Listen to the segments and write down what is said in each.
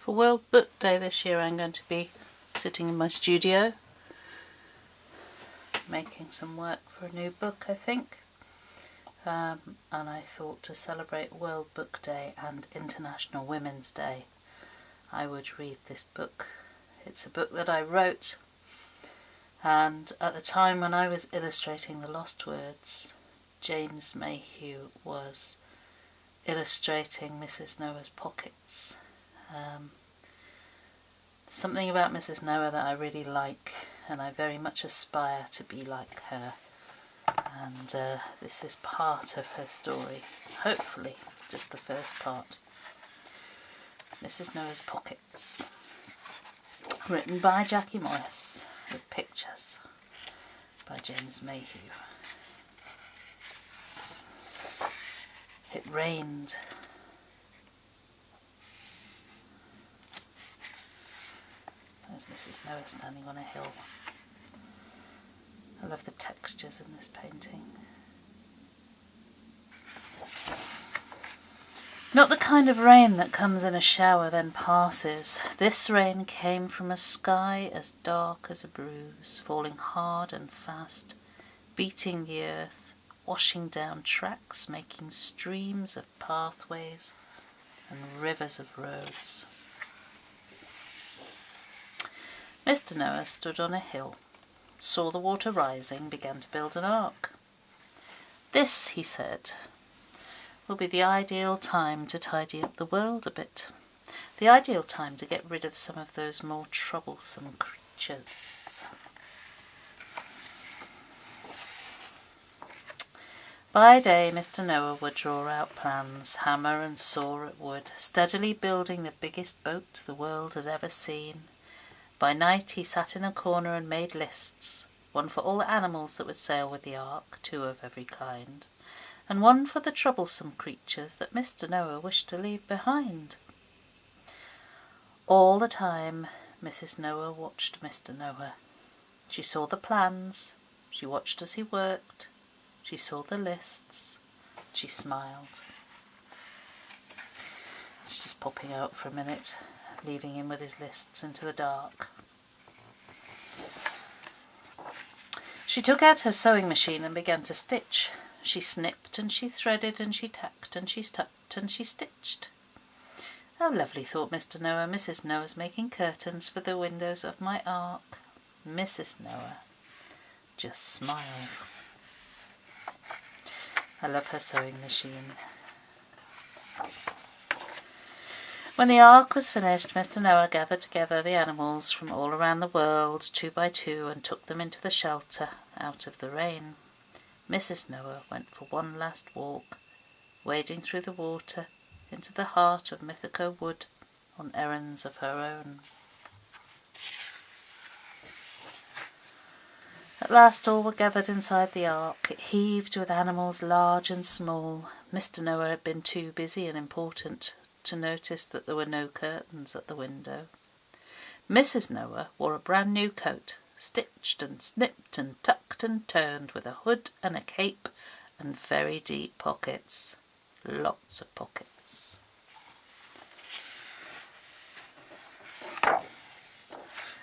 For World Book Day this year I'm going to be sitting in my studio making some work for a new book, I think. And I thought to celebrate World Book Day and International Women's Day I would read this book. It's a book that I wrote, and at the time when I was illustrating The Lost Words, James Mayhew was illustrating Mrs. Noah's Pockets. Something about Mrs. Noah that I really like, and I very much aspire to be like her. And this is part of her story, hopefully just the first part. Mrs. Noah's Pockets, written by Jackie Morris, with pictures by James Mayhew. It rained. There's Mrs. Noah standing on a hill. I love the textures in this painting. Not the kind of rain that comes in a shower then passes. This rain came from a sky as dark as a bruise, falling hard and fast, beating the earth, washing down tracks, making streams of pathways and rivers of roads. Mr. Noah stood on a hill, saw the water rising, began to build an ark. This, he said, will be the ideal time to tidy up the world a bit. The ideal time to get rid of some of those more troublesome creatures. By day, Mr. Noah would draw out plans, hammer and saw at wood, steadily building the biggest boat the world had ever seen. By night he sat in a corner and made lists, one for all the animals that would sail with the ark, 2 of every kind, and one for the troublesome creatures that Mr. Noah wished to leave behind. All the time Mrs. Noah watched Mr. Noah. She saw the plans, she watched as he worked, she saw the lists, she smiled. She's just popping out for a minute, leaving him with his lists into the dark. She took out her sewing machine and began to stitch. She snipped and she threaded and she tacked and she tucked and she stitched. How lovely, thought Mr. Noah. Mrs. Noah's making curtains for the windows of my ark. Mrs. Noah just smiled. I love her sewing machine. When the ark was finished, Mr. Noah gathered together the animals from all around the world, 2 by 2, and took them into the shelter out of the rain. Mrs. Noah went for one last walk, wading through the water into the heart of Mythica Wood on errands of her own. At last all were gathered inside the ark. It heaved with animals large and small. Mr. Noah had been too busy and important to notice that there were no curtains at the window. Mrs. Noah wore a brand new coat, stitched and snipped and tucked and turned, with a hood and a cape and very deep pockets. Lots of pockets.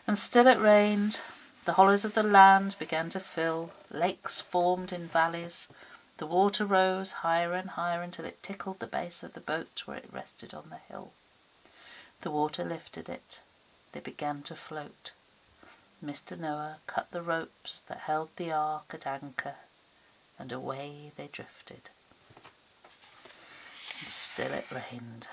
And still it rained. The hollows of the land began to fill. Lakes formed in valleys. The water rose higher and higher until it tickled the base of the boat where it rested on the hill. The water lifted it. They began to float. Mr. Noah cut the ropes that held the ark at anchor, and away they drifted. And still it rained.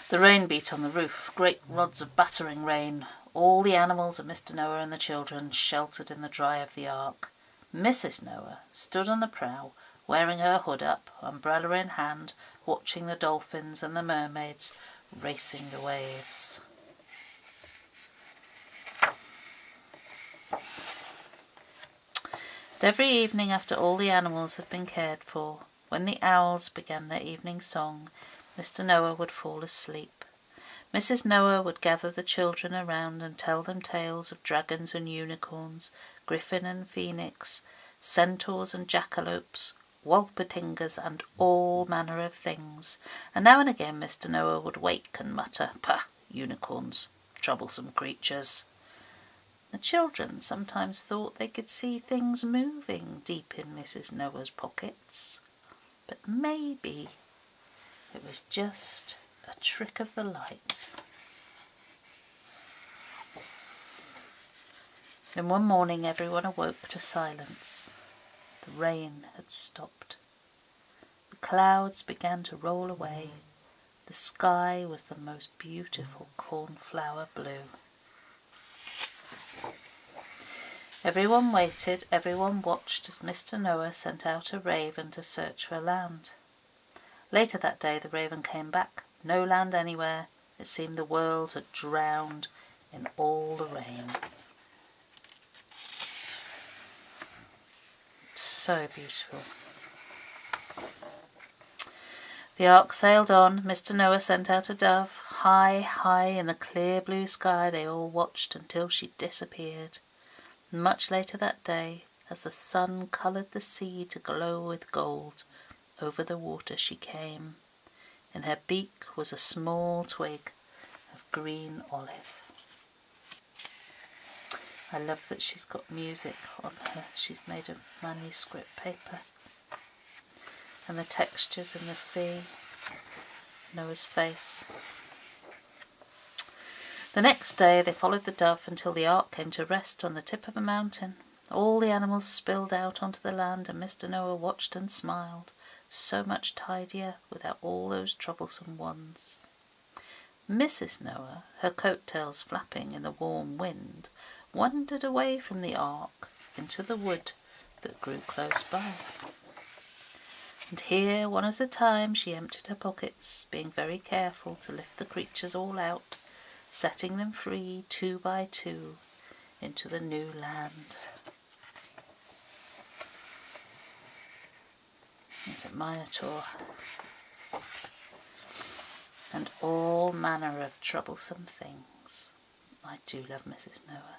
The rain beat on the roof, great rods of battering rain. All the animals of Mr. Noah and the children sheltered in the dry of the ark. Mrs. Noah stood on the prow, wearing her hood up, umbrella in hand, watching the dolphins and the mermaids racing the waves. And every evening, after all the animals had been cared for, when the owls began their evening song, Mr. Noah would fall asleep. Mrs. Noah would gather the children around and tell them tales of dragons and unicorns, griffin and phoenix, centaurs and jackalopes, Walpertingers, and all manner of things, and now and again Mr. Noah would wake and mutter, "Pah, unicorns, troublesome creatures." The children sometimes thought they could see things moving deep in Mrs. Noah's pockets, but maybe it was just a trick of the light. Then one morning everyone awoke to silence. The rain had stopped. The clouds began to roll away. The sky was the most beautiful cornflower blue. Everyone waited, everyone watched as Mr. Noah sent out a raven to search for land. Later that day the raven came back. No land anywhere. It seemed the world had drowned in all the rain. So beautiful. The ark sailed on. Mr. Noah sent out a dove. High, high in the clear blue sky they all watched until she disappeared. And much later that day, as the sun coloured the sea to glow with gold, over the water she came. In her beak was a small twig of green olive. I love that she's got music on her. She's made of manuscript paper. And the textures in the sea, Noah's face. The next day they followed the dove until the ark came to rest on the tip of a mountain. All the animals spilled out onto the land, and Mr. Noah watched and smiled. So much tidier without all those troublesome ones. Mrs. Noah, her coat-tails flapping in the warm wind, wandered away from the ark into the wood that grew close by. And here, one at a time, she emptied her pockets, being very careful to lift the creatures all out, setting them free, 2 by 2, into the new land. There's a minotaur, and all manner of troublesome things. I do love Mrs. Noah.